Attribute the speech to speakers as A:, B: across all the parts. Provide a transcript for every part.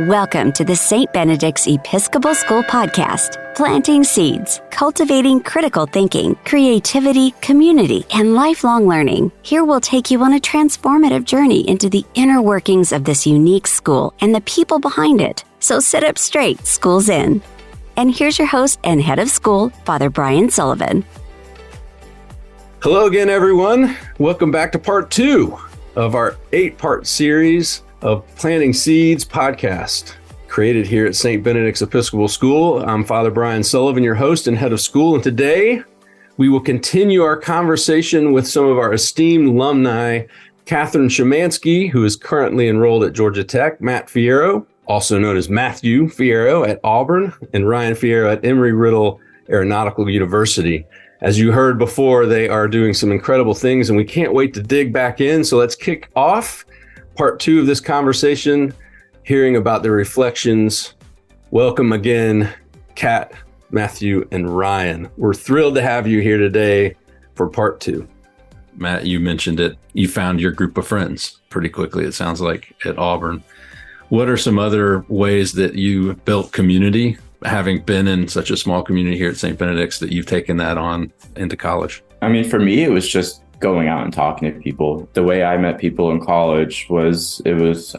A: Welcome to the St. Benedict's Episcopal School podcast, planting seeds, cultivating critical thinking, creativity, community, and lifelong learning. Here we'll take you on a transformative journey into the inner workings of this unique school and the people behind it. So sit up straight, school's in. And here's your host and head of school, Father Brian Sullivan.
B: Hello again, everyone. Welcome back to part 2 of our 8-part series of Planting Seeds podcast, created here at St. Benedict's Episcopal School. I'm Father Brian Sullivan, your host and head of school, and today we will continue our conversation with some of our esteemed alumni, Catherine Szymanski, who is currently enrolled at Georgia Tech, Matt Fierro, also known as Matthew Fierro at Auburn, and Ryan Fierro at Embry-Riddle Aeronautical University. As you heard before, they are doing some incredible things, and we can't wait to dig back in. So let's kick off part 2 of this conversation, hearing about the reflections. Welcome again, Kat, Matthew, and Ryan. We're thrilled to have you here today for part 2.
C: Matt, you mentioned it. You found your group of friends pretty quickly, it sounds like, at Auburn. What are some other ways that you built community, having been in such a small community here at St. Benedict's, that you've taken that on into college?
D: I mean, for me, it was just going out and talking to people. The way I met people in college was,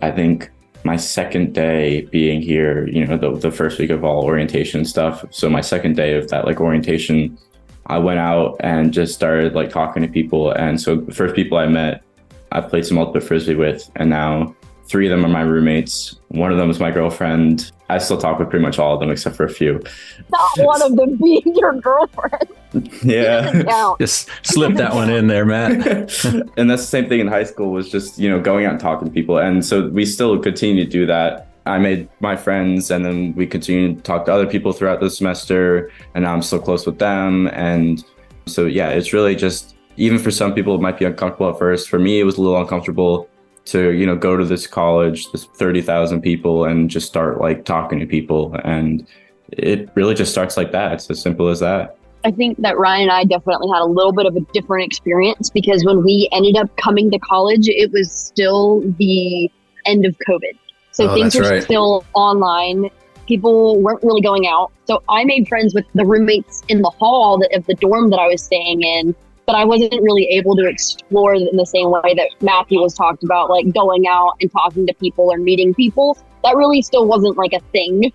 D: I think, my second day being here, the first week of all orientation stuff. So my second day of that orientation, I went out and just started talking to people. And so the first people I met, I played some ultimate frisbee with, and now 3 of them are my roommates. One of them is my girlfriend. I still talk with pretty much all of them except for a few.
E: Not one of them being your girlfriend.
D: Yeah.
C: Just slip that one in there, Matt.
D: And that's the same thing in high school, was just, going out and talking to people. And so we still continue to do that. I made my friends, and then we continued to talk to other people throughout the semester, and now I'm still close with them. And so, yeah, it's really just, even for some people, it might be uncomfortable at first. For me, it was a little uncomfortable to, go to this college, this 30,000 people, and just start talking to people. And it really just starts like that. It's as simple as that.
E: I think that Ryan and I definitely had a little bit of a different experience, because when we ended up coming to college, it was still the end of COVID. So things were still online. People weren't really going out. So I made friends with the roommates in the hall of the dorm that I was staying in, but I wasn't really able to explore in the same way that Matthew was talked about, going out and talking to people or meeting people. That really still wasn't a thing.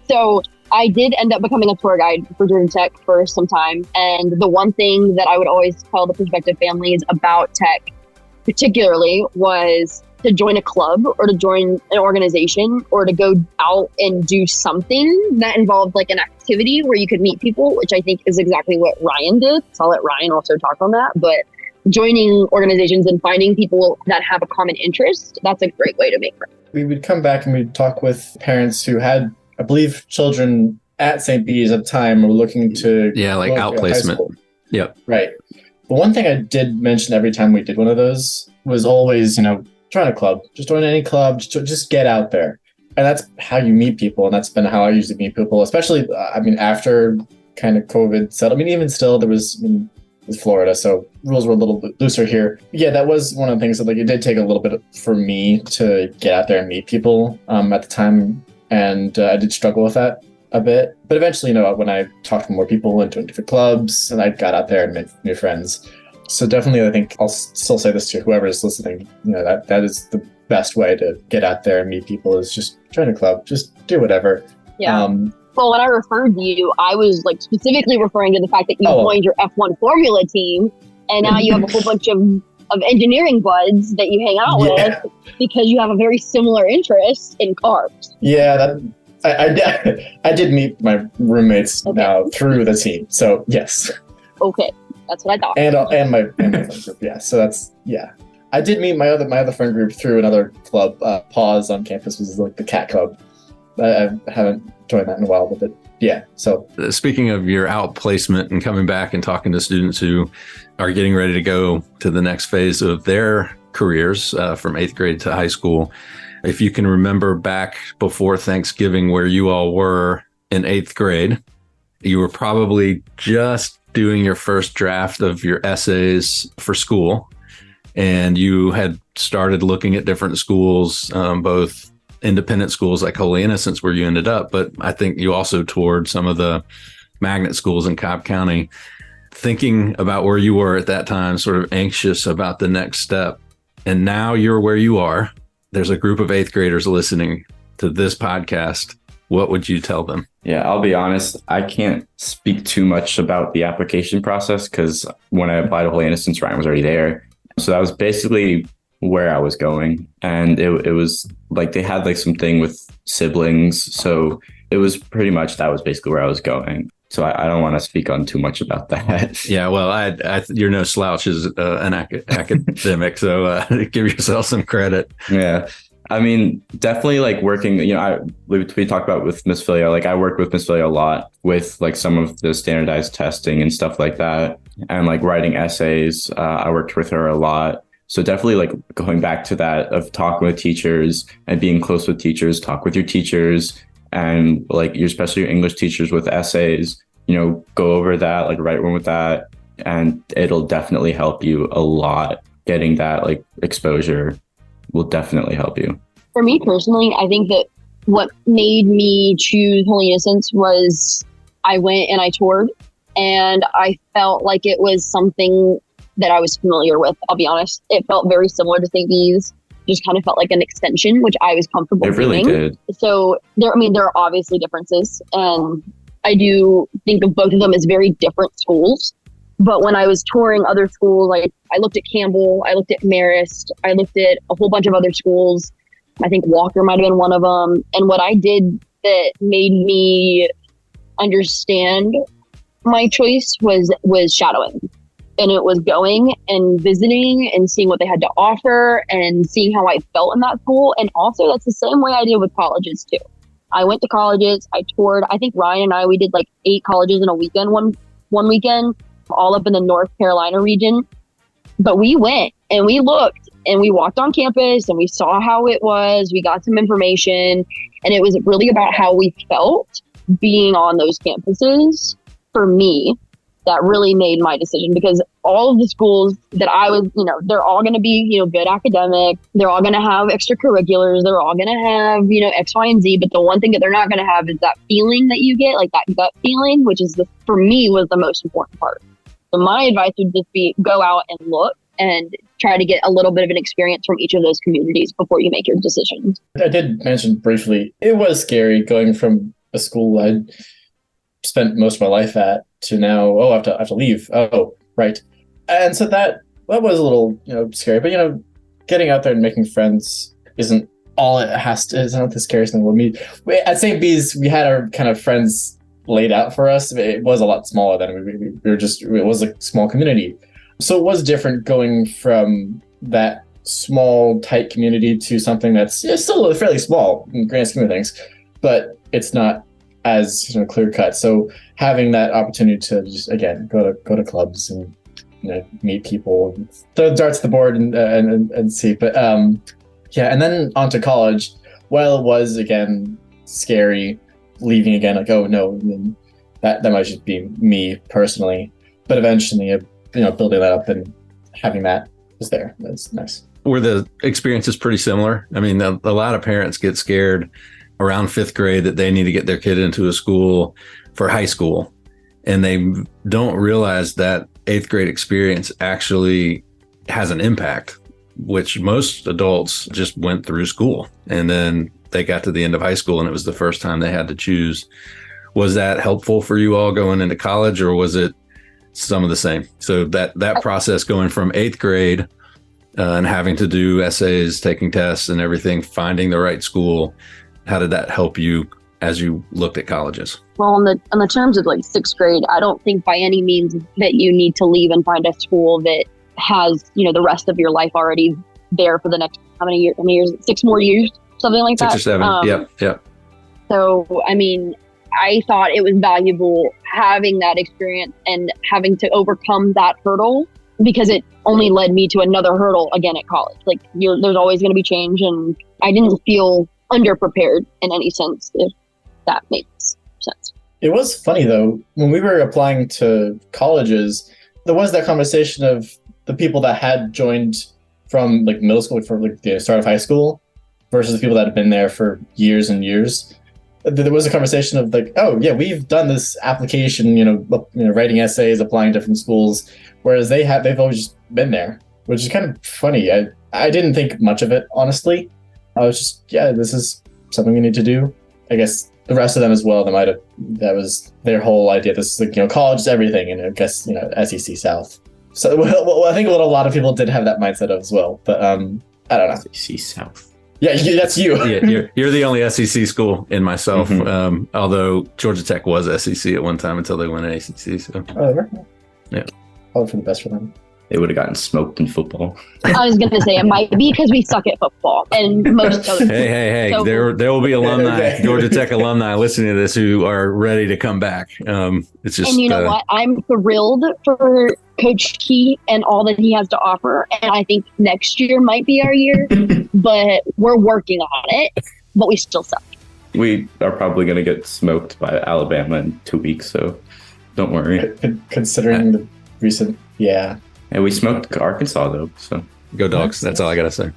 E: So I did end up becoming a tour guide for Georgia Tech for some time. And the one thing that I would always tell the prospective families about Tech particularly was to join a club or to join an organization or to go out and do something that involved an activity where you could meet people, which I think is exactly what Ryan did. So I'll let Ryan also talk on that. But joining organizations and finding people that have a common interest, that's a great way to make friends.
F: We would come back and we'd talk with parents who had, I believe, children at St. B's at the time were looking to
C: outplacement. Yep.
F: Right. But one thing I did mention every time we did one of those was always, join a club. Just join any club. Just get out there. And that's how you meet people. And that's been how I usually meet people, especially, after kind of COVID settled. Even still, there was, it was Florida, so rules were a little bit looser here. Yeah, that was one of the things that it did take a little bit for me to get out there and meet people at the time. And I did struggle with that a bit. But eventually, when I talked to more people and joined different clubs, and I got out there and made new friends. So definitely, I think I'll still say this to whoever is listening, that is the best way to get out there and meet people, is just join a club, just do whatever.
E: Yeah. Well, when I referred to you, I was specifically referring to the fact that you joined your F1 Formula team, and now you have a whole bunch of engineering buds that you hang out with because you have a very similar interest in cars.
F: Yeah, I did meet my roommates now through the team. So yes.
E: Okay, that's what I thought.
F: And my friend group. Yeah, so that's I did meet my other friend group through another club. Pause on campus was the cat club. I haven't joined that in a while, but yeah. So
C: speaking of your outplacement and coming back and talking to students who are getting ready to go to the next phase of their careers from 8th grade to high school, if you can remember back before Thanksgiving where you all were in 8th grade, you were probably just doing your first draft of your essays for school, and you had started looking at different schools, both independent schools like Holy Innocents where you ended up, but I think you also toured some of the magnet schools in Cobb County. Thinking about where you were at that time, sort of anxious about the next step, and now you're where you are. There's a group of eighth graders listening to this podcast. What would you tell them?
D: Yeah, I'll be honest. I can't speak too much about the application process because when I applied to Holy Innocents, Ryan was already there. So that was basically where I was going. And it was like they had like something with siblings. So it was pretty much that was basically where I was going. So I don't want to speak on too much about that.
C: Yeah, well, you're no slouch as an academic, so give yourself some credit.
D: Yeah. I mean, definitely like working, we talked about with Miss Filia, like I worked with Miss Filia a lot with like some of the standardized testing and stuff like that. And like writing essays, I worked with her a lot. So definitely like going back to that of talking with teachers and being close with teachers, talk with your teachers and like especially your English teachers with essays, go over that, like write one with that. And it'll definitely help you a lot. Getting that like exposure will definitely help you.
E: For me personally, I think that what made me choose Holy Innocents was I went and I toured and I felt like it was something that I was familiar with. I'll be honest. It felt very similar to St. Bede's. Just kind of felt like an extension, which I was comfortable
D: doing. It really did.
E: So there are obviously differences. And I do think of both of them as very different schools. But when I was touring other schools, like I looked at Campbell, I looked at Marist, I looked at a whole bunch of other schools. I think Walker might have been one of them. And what I did that made me understand my choice was shadowing. And it was going and visiting and seeing what they had to offer and seeing how I felt in that school. And also that's the same way I did with colleges too. I went to colleges, I toured. I think Ryan and I, we did like 8 colleges in a weekend, one weekend, all up in the North Carolina region. But we went and we looked and we walked on campus and we saw how it was. We got some information and it was really about how we felt being on those campuses. For me, that really made my decision because all of the schools that I was, they're all going to be, good academic. They're all going to have extracurriculars. They're all going to have, X, Y, and Z. But the one thing that they're not going to have is that feeling that you get, like that gut feeling, which is for me was the most important part. So my advice would just be go out and look and try to get a little bit of an experience from each of those communities before you make your decisions.
F: I did mention briefly, it was scary going from a school I'd spent most of my life at to now, I have to leave. Oh, right. And so that was a little, scary. But, getting out there and making friends isn't all it has to, it's not the scariest thing. At St. Bede's, we had our kind of friends laid out for us. It was a lot smaller than we were just, it was a small community. So it was different going from that small, tight community to something that's still fairly small in the grand scheme of things, but it's not as clear cut. So having that opportunity to just again go to clubs and meet people, throw darts at the board and see. But and then on to college. While it was again scary, leaving again, like oh no, that might just be me personally. But eventually, building that up and having that is there. That's nice.
C: Were the experiences pretty similar? I mean, a lot of parents get scared around 5th grade that they need to get their kid into a school for high school. And they don't realize that 8th grade experience actually has an impact, which most adults just went through school. And then they got to the end of high school and it was the first time they had to choose. Was that helpful for you all going into college, or was it some of the same? So that process going from 8th grade and having to do essays, taking tests and everything, finding the right school, how did that help you as you looked at colleges?
E: Well, on the terms of like 6th grade, I don't think by any means that you need to leave and find a school that has, the rest of your life already there for the next, how many years? 6 more years, something like that.
C: 6 or 7. Yep.
E: So, I mean, I thought it was valuable having that experience and having to overcome that hurdle because it only led me to another hurdle again at college. Like there's always going to be change, and I didn't feel underprepared in any sense, if that makes sense.
F: It was funny though, when we were applying to colleges, there was that conversation of the people that had joined from like middle school, from like the start of high school, versus the people that have been there for years and years. There was a conversation of like, oh yeah, we've done this application, writing essays, applying to different schools, whereas they've always just been there, which is kind of funny. I didn't think much of it, honestly. I was just, yeah, this is something we need to do. I guess the rest of them as well, that was their whole idea. This is like, college is everything, and I guess, SEC South. So well, I think a lot of people did have that mindset as well, but I don't know.
D: SEC South.
F: Yeah, that's you.
C: Yeah, you're the only SEC school in myself. Mm-hmm. Although Georgia Tech was SEC at one time until they went ACC. So. Yeah.
F: Probably for the best for them.
D: They would have gotten smoked in football.
E: I was going to say it might be because we suck at football, and most other.
C: Hey! So, there will be alumni, Georgia Tech alumni, listening to this who are ready to come back. It's just,
E: and you know what? I'm thrilled for Coach Key and all that he has to offer, and I think next year might be our year. But we're working on it. But we still suck.
D: We are probably going to get smoked by Alabama in 2 weeks, so don't worry.
F: Considering the recent, yeah.
D: And we smoked Arkansas, though. So
C: go Dogs. That's all I got to say.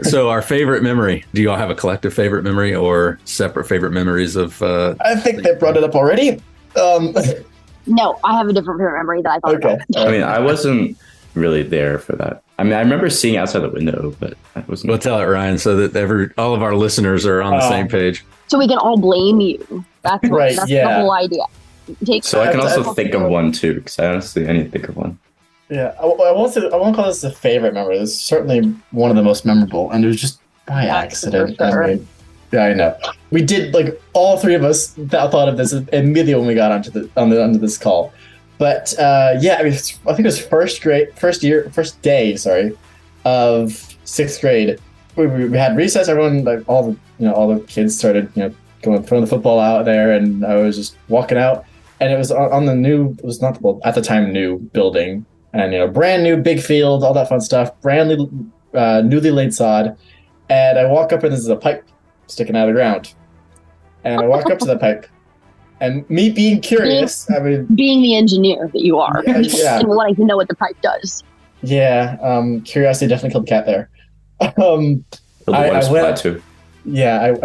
C: So our favorite memory. Do you all have a collective favorite memory or separate favorite memories of...
F: I think they brought it up already.
E: No, I have a different favorite memory that I thought about.
D: I mean, I wasn't really there for that. I mean, I remember seeing outside the window, but I wasn't...
C: Well, tell it, Ryan, so that all of our listeners are on the same page.
E: So we can all blame you. That's
F: right,
E: that's the whole idea.
D: I can also think of one, too, because I honestly need to think of one.
F: Yeah, I won't call this a favorite memory. This is certainly one of the most memorable, and it was just by accident.
E: Sure.
F: Yeah, I know. We did, like, all three of us thought of this immediately when we got onto this call. But yeah, I mean, I think it was first day of sixth grade. We had recess. Everyone, like all the kids started, going throwing the football out there, and I was just walking out, and it was on the new. It was not at the time new building. And, brand new, big field, all that fun stuff, newly laid sod. And I walk up and there's a pipe sticking out of the ground. And I walk up to the pipe. And me being curious,
E: being the engineer that you are,
F: yeah.
E: And wanting to know what the pipe does.
F: Yeah, curiosity definitely killed the cat there. I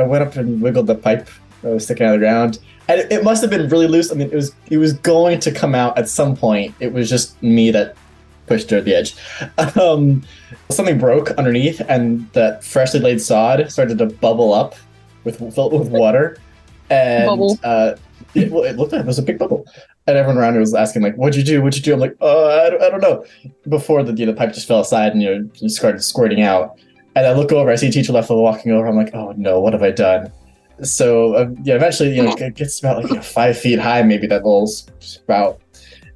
F: went up and wiggled the pipe that was sticking out of the ground. And it must have been really loose. I mean, it was going to come out at some point. It was just me that pushed it at the edge. Something broke underneath, and that freshly laid sod started to bubble up filled with water. And it looked like it was a big bubble. And everyone around me was asking, like, "What'd you do? What'd you do?" I'm like, I don't know. Before the pipe just fell aside and just started squirting out. And I look over, I see a teacher left walking over. I'm like, "Oh no, what have I done?" So eventually, it gets about like 5 feet high, maybe that little spout.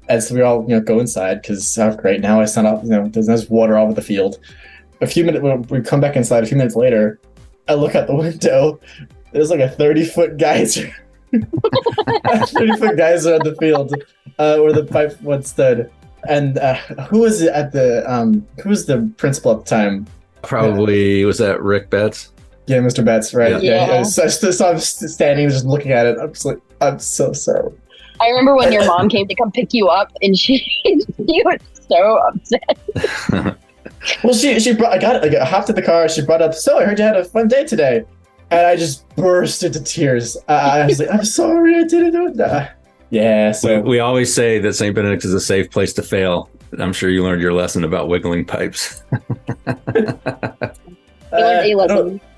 F: And so we all, go inside because great. Now I stand up. There's water all over the field. A few minutes, when we come back inside. A few minutes later, I look out the window. There's like a 30-foot geyser. 30-foot geyser on the field where the pipe once stood. And who was it at the? Who was the principal at the time?
C: Probably was that Rick Betts.
F: Yeah, Mr. Betts, right?
E: Yeah.
F: So I'm standing, just looking at it. I'm just like, I'm so sorry.
E: I remember when your mom came to come pick you up, and she was so upset.
F: Well, I hopped in the car. She brought up, "So I heard you had a fun day today," and I just burst into tears. I was like, "I'm sorry, I didn't know that." Yeah. So
C: we always say that St. Benedict's is a safe place to fail. I'm sure you learned your lesson about wiggling pipes.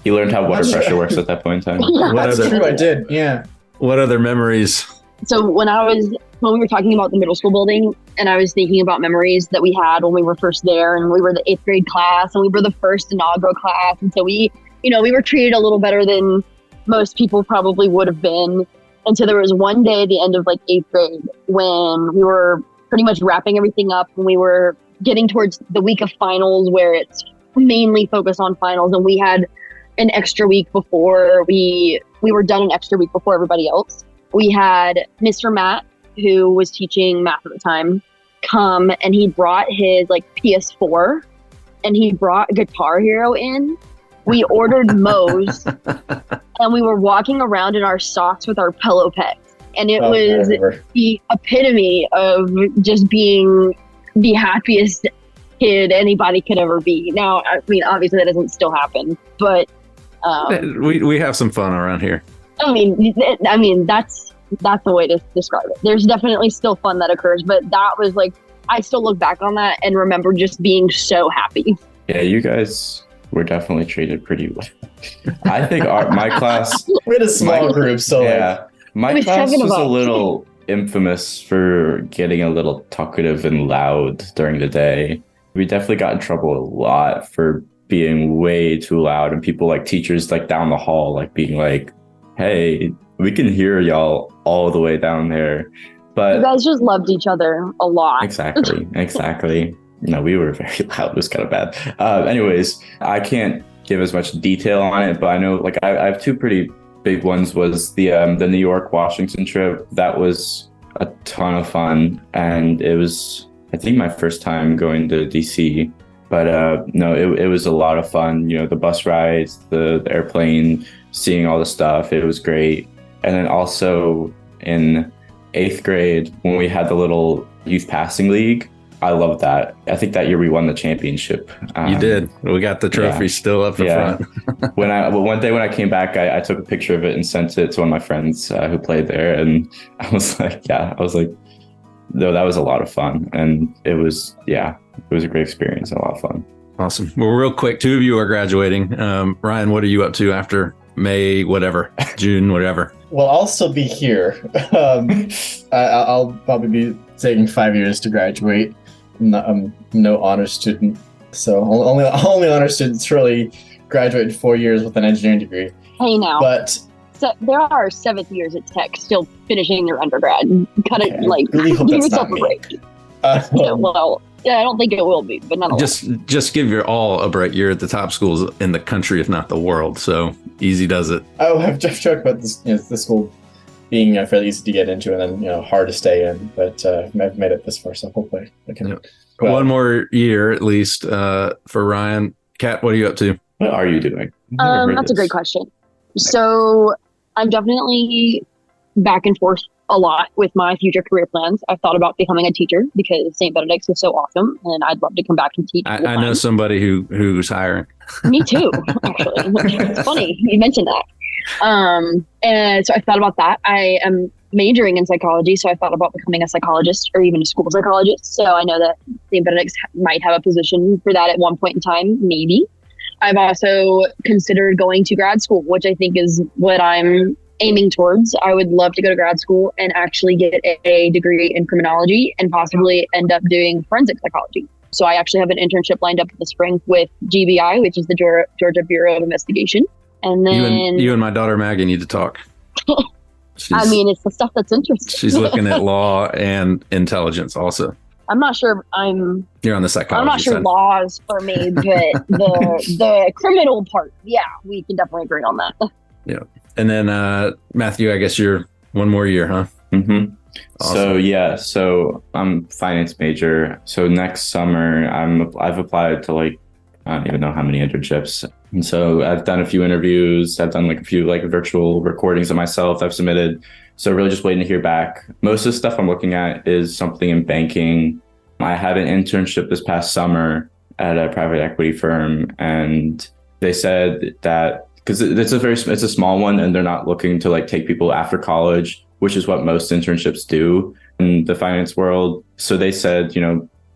D: You learned how water pressure works at that point in time.
F: That's true, I did, yeah.
C: What other memories?
E: So when we were talking about the middle school building, and I was thinking about memories that we had when we were first there, and we were the 8th grade class, and we were the first inaugural class. And so we were treated a little better than most people probably would have been. And so there was one day at the end of like 8th grade when we were pretty much wrapping everything up, and we were getting towards the week of finals where it's mainly focused on finals, and we had an extra week before we were done, an extra week before everybody else. We had Mr. Matt, who was teaching math at the time, come, and he brought his like PS4, and he brought Guitar Hero in. We ordered Moe's, and we were walking around in our socks with our pillow pets, and it was the epitome of just being the happiest kid anybody could ever be. Now, I mean, obviously that doesn't still happen, but
C: We have some fun around here.
E: I mean, that's the way to describe it. There's definitely still fun that occurs, but that was like, I still look back on that and remember just being so happy.
D: Yeah, you guys were definitely treated pretty well. I think my class...
F: We had a small group, so
D: yeah. My class was a little infamous for getting a little talkative and loud during the day. We definitely got in trouble a lot for being way too loud, and people like teachers like down the hall like being like, hey, we can hear y'all all the way down there. But
E: you guys just loved each other a lot.
D: Exactly. No, we were very loud. It was kind of bad. Anyways, I can't give as much detail on it, but I know like I have two pretty big ones. Was the New York Washington trip. That was a ton of fun, and it was, I think, my first time going to DC. But no, it was a lot of fun. You know, the bus rides, the airplane, seeing all the stuff. It was great. And then also in 8th grade, when we had the little youth passing league, I loved that. I think that year we won the championship.
C: You did. We got the trophy still up in front.
D: One day when I came back, I took a picture of it and sent it to one of my friends who played there. And I was like, no, that was a lot of fun. And it was a great experience and a lot of fun.
C: Awesome. Well, real quick, 2 of you are graduating. Ryan, what are you up to after May, whatever, June, whatever?
F: Well, I'll still be here. I'll probably be taking 5 years to graduate. I'm no honor student, so only honor students really graduate in 4 years with an engineering degree.
E: Hey, now,
F: but
E: so there are 7th years at Tech still finishing their undergrad. Cut it, like,
F: really hope
E: give
F: that's
E: yourself
F: not
E: a break. Yeah, I don't think it will be, but nonetheless.
C: Just give your all a break. You're at the top schools in the country, if not the world. So easy does it.
F: Oh, I've joked about this, the school being fairly easy to get into and then hard to stay in. But I've made it this far, so hopefully I can.
C: Yep. One more year at least for Ryan. Kat, what are you up to?
D: What are you doing?
E: That's a great question. So I'm definitely back and forth a lot with my future career plans. I've thought about becoming a teacher because St. Benedict's is so awesome, and I'd love to come back and teach.
C: I know somebody who's hiring.
E: Me too, actually. It's funny you mentioned that. And so I thought about that. I am majoring in psychology, so I thought about becoming a psychologist or even a school psychologist. So I know that St. Benedict's might have a position for that at one point in time, maybe. I've also considered going to grad school, which I think is what I'm aiming towards. I would love to go to grad school and actually get a degree in criminology and possibly end up doing forensic psychology. So I actually have an internship lined up in the spring with GBI, which is the Georgia Bureau of Investigation. And then
C: you and my daughter Maggie need to talk.
E: It's the stuff that's interesting.
C: She's looking at law and intelligence also.
E: I'm not sure
C: You're on the psychology
E: I'm not sure
C: side.
E: laws for me, but the criminal part, yeah, we can definitely agree on that.
C: Yeah. And then Matthew, I guess you're one more year, huh?
D: Mm-hmm.
C: Awesome.
D: So I'm finance major. So next summer I've applied to I don't even know how many internships. And so I've done a few interviews. I've done a few virtual recordings of myself I've submitted. So really just waiting to hear back. Most of the stuff I'm looking at is something in banking. I had an internship this past summer at a private equity firm, and they said that because it's a small one and they're not looking to take people after college, which is what most internships do in the finance world. So they said,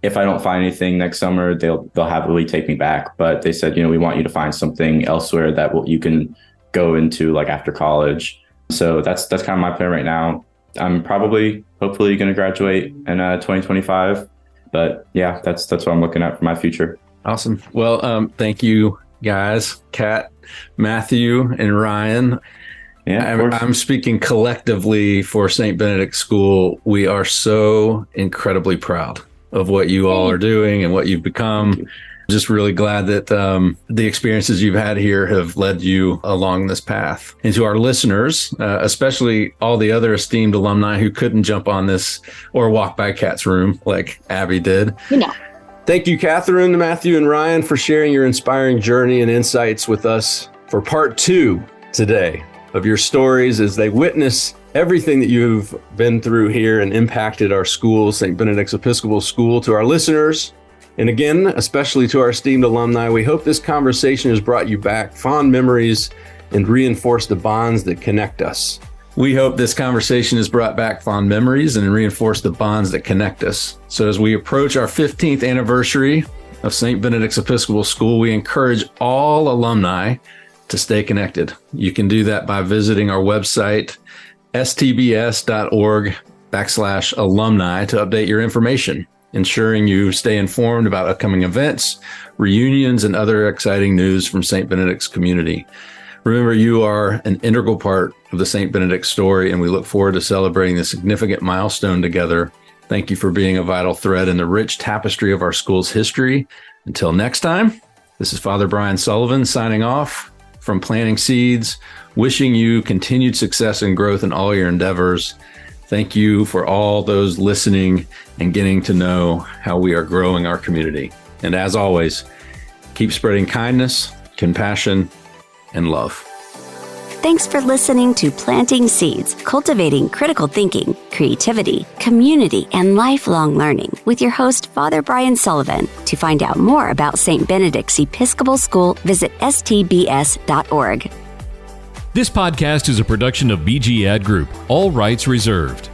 D: if I don't find anything next summer, they'll happily take me back. But they said, we want you to find something elsewhere that you can go into after college. So that's kind of my plan right now. I'm hopefully going to graduate in 2025. But yeah, that's what I'm looking at for my future.
C: Awesome. Well, thank you guys, Kat, Matthew, and Ryan.
D: Yeah,
C: I'm speaking collectively for St. Benedict's School. We are so incredibly proud of what you all are doing and what you've become. Just really glad that the experiences you've had here have led you along this path. And to our listeners, especially all the other esteemed alumni who couldn't jump on this or walk by Kat's room like Abby did.
B: Thank you, Catherine, Matthew, and Ryan, for sharing your inspiring journey and insights with us for part 2 today of your stories as they witness everything that you've been through here and impacted our school, St. Benedict's Episcopal School. To our listeners, And again, especially to our esteemed alumni, we hope this conversation has brought you back fond memories and reinforced the bonds that connect us.
C: We hope this conversation has brought back fond memories and reinforced the bonds that connect us. So as we approach our 15th anniversary of St. Benedict's Episcopal School, we encourage all alumni to stay connected. You can do that by visiting our website, stbs.org/alumni, to update your information, ensuring you stay informed about upcoming events, reunions, and other exciting news from St. Benedict's community. Remember, you are an integral part of the St. Benedict story, and we look forward to celebrating this significant milestone together. Thank you for being a vital thread in the rich tapestry of our school's history. Until next time, this is Father Brian Sullivan signing off from Planting Seeds, wishing you continued success and growth in all your endeavors. Thank you for all those listening and getting to know how we are growing our community. And as always, keep spreading kindness, compassion, and love.
A: Thanks for listening to Planting Seeds, Cultivating Critical Thinking, Creativity, Community, and Lifelong Learning with your host, Father Brian Sullivan. To find out more about St. Benedict's Episcopal School, visit stbs.org.
G: This podcast is a production of BG Ad Group. All rights reserved.